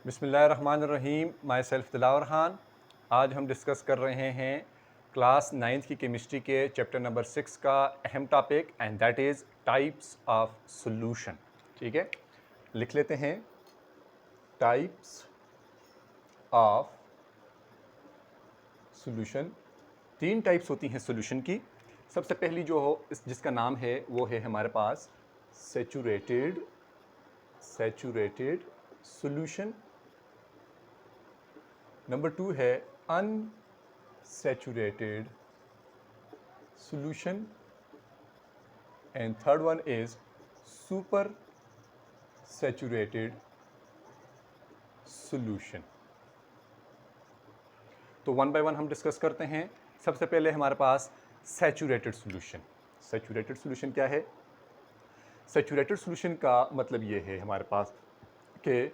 बिस्मिल्लाहिर्रहमानिर्रहीम। My self Dilawar Khan. आज हम डिस्कस कर रहे हैं क्लास 9th की केमिस्ट्री के चैप्टर नंबर 6 का अहम topic and that is types of solution. ठीक है, लिख लेते हैं टाइप्स ऑफ सॉल्यूशन। तीन टाइप्स होती हैं सॉल्यूशन की। सबसे पहली जो हो जिसका नाम है वो है हमारे पास सैचुरेटेड सॉल्यूशन। नंबर 2 है unsaturated solution, and third one is super saturated solution। तो वन बाय वन हम डिस्कस करते हैं। सबसे पहले हमारे पास सैचुरेटेड सॉल्यूशन। सैचुरेटेड सॉल्यूशन क्या है? सैचुरेटेड सॉल्यूशन का मतलब ये है हमारे पास कि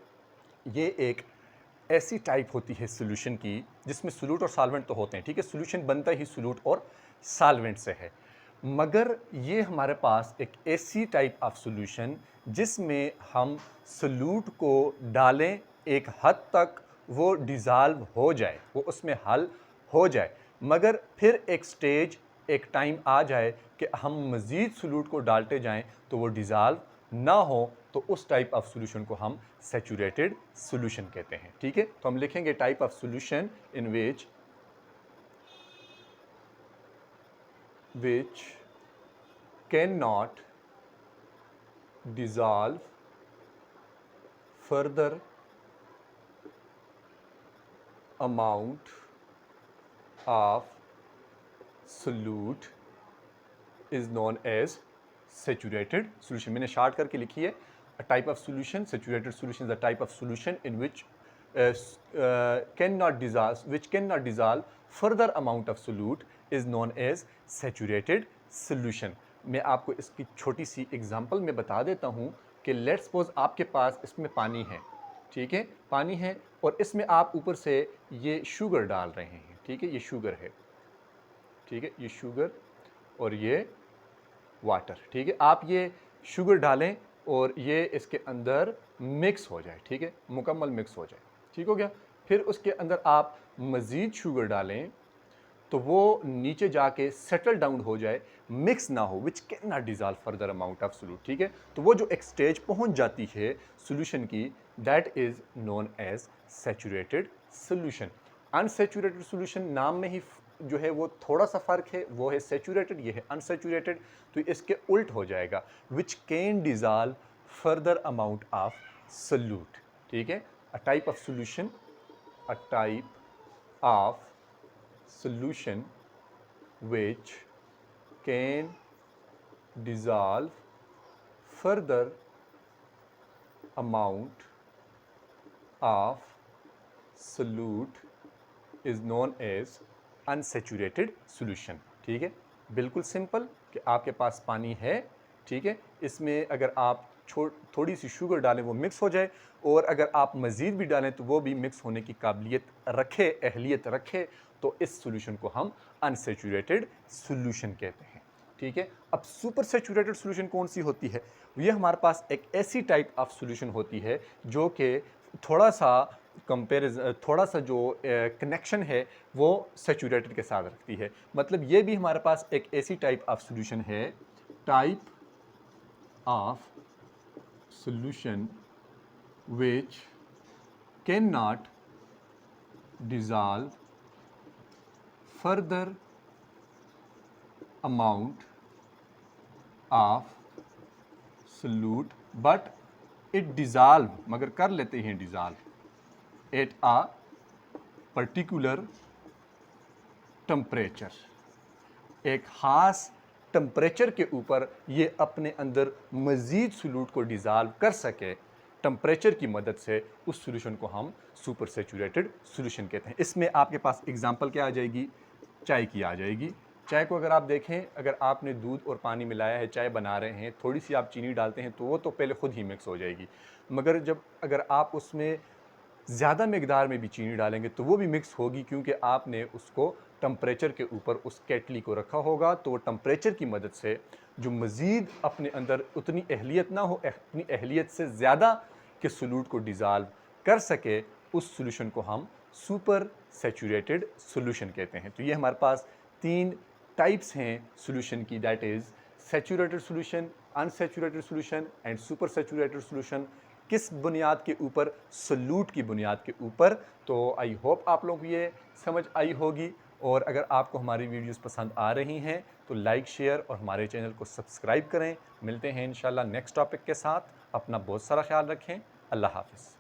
ये एक ऐसी टाइप होती है सॉल्यूशन की जिसमें सोल्यूट और सॉल्वेंट तो होते हैं। ठीक है, सॉल्यूशन बनता ही सोल्यूट और सॉल्वेंट से है, मगर ये हमारे पास एक ऐसी टाइप ऑफ सॉल्यूशन जिसमें हम सोल्यूट को डालें, एक हद तक वो डिज़ाल्व हो जाए, वो उसमें हल हो जाए, मगर फिर एक स्टेज एक टाइम आ जाए कि हम मज़ीद सोल्यूट को डालते जाएं तो वो डिज़ाल्व ना हो, तो उस टाइप ऑफ सॉल्यूशन को हम सैचुरेटेड सॉल्यूशन कहते हैं। ठीक है, तो हम लिखेंगे type of solution in which cannot dissolve further amount of solute is known as saturated solution। मैंने शार्ट करके लिखी है। A type of solution, saturated solution is a type of solution in which cannot dissolve further amount of solute is known as saturated solution। मैं आपको इसकी छोटी सी example में बता देता हूं कि लेट्स सपोज आपके पास इसमें पानी है। ठीक है, पानी है और इसमें आप ऊपर से ये शुगर डाल रहे हैं। ठीक है, ये शुगर है। ठीक है, ये शुगर और ये वाटर। ठीक है, आप ये शुगर डालें और ये इसके अंदर मिक्स हो जाए। ठीक है, मुकम्मल मिक्स हो जाए। ठीक हो गया। फिर उसके अंदर आप मज़ीद शुगर डालें तो वो नीचे जाके सेटल डाउन हो जाए, मिक्स ना हो, which can not dissolve further amount of solute. ठीक है, तो वो जो एक स्टेज पहुंच जाती है सोल्यूशन की, that is known as saturated solution. Unsaturated solution नाम में ही जो है वो थोड़ा सा फर्क है, वो है सैचुरेटेड, ये है अनसैचुरेटेड, तो इसके उल्ट हो जाएगा, which can dissolve further amount of solute. ठीक है, a type of solution, a type of solution which can dissolve further amount of solute is known as unsaturated solution। ठीक है, बिल्कुल सिंपल कि आपके पास पानी है। ठीक है, इसमें अगर आप थोड़ी सी शुगर डालें वो मिक्स हो जाए, और अगर आप मज़ीद भी डालें तो वो भी मिक्स होने की काबिलियत रखे, अहलियत रखे, तो इस सॉल्यूशन को हम अनसैचुरेटेड सॉल्यूशन कहते हैं। ठीक है, अब सुपर सैचुरेटेड सॉल्यूशन कौन सी होती है? ये हमारे पास एक ऐसी टाइप ऑफ सॉल्यूशन होती है जो कि थोड़ा सा थोड़ा सा जो कनेक्शन है वो सैचुरेटेड के साथ रखती है। मतलब ये भी हमारे पास एक ऐसी टाइप ऑफ सॉल्यूशन है, type of solution which cannot dissolve further amount of solute but it dissolve, मगर कर लेते हैं dissolve at a particular temperature। एक ख़ास टेम्परेचर के ऊपर ये अपने अंदर मज़ीद सोल्यूट को डिज़ाल्व कर सके, टेम्परेचर की मदद से उस सॉल्यूशन को हम सुपर सैचुरेटेड सॉल्यूशन कहते हैं। इसमें आपके पास एग्जांपल क्या आ जाएगी? चाय की आ जाएगी। चाय को अगर आप देखें, अगर आपने दूध और पानी मिलाया है, चाय बना रहे हैं, थोड़ी सी आप चीनी डालते हैं तो वो तो पहले खुद ही मिक्स हो जाएगी, मगर अगर आप उसमें ज़्यादा मिकदार में भी चीनी डालेंगे तो वो भी मिक्स होगी, क्योंकि आपने उसको टेम्परेचर के ऊपर उस केटली को रखा होगा। तो वो टेम्परेचर की मदद से जो मज़ीद अपने अंदर उतनी अहलियत ना हो, अपनी अहलियत से ज़्यादा के सोल्यूट को डिज़ाल्व कर सके उस सॉल्यूशन को हम सुपर सैचुरेटेड सॉल्यूशन कहते हैं। तो ये हमारे पास 3 टाइप्स हैं सॉल्यूशन की, that is saturated solution, unsaturated solution and super saturated solution. किस बुनियाद के ऊपर? सॉल्यूट की बुनियाद के ऊपर। तो आई होप आप लोगों को ये समझ आई होगी, और अगर आपको हमारी वीडियोस पसंद आ रही हैं तो लाइक, शेयर और हमारे चैनल को सब्सक्राइब करें। मिलते हैं इंशाल्लाह नेक्स्ट टॉपिक के साथ। अपना बहुत सारा ख्याल रखें। अल्लाह हाफ़िज़।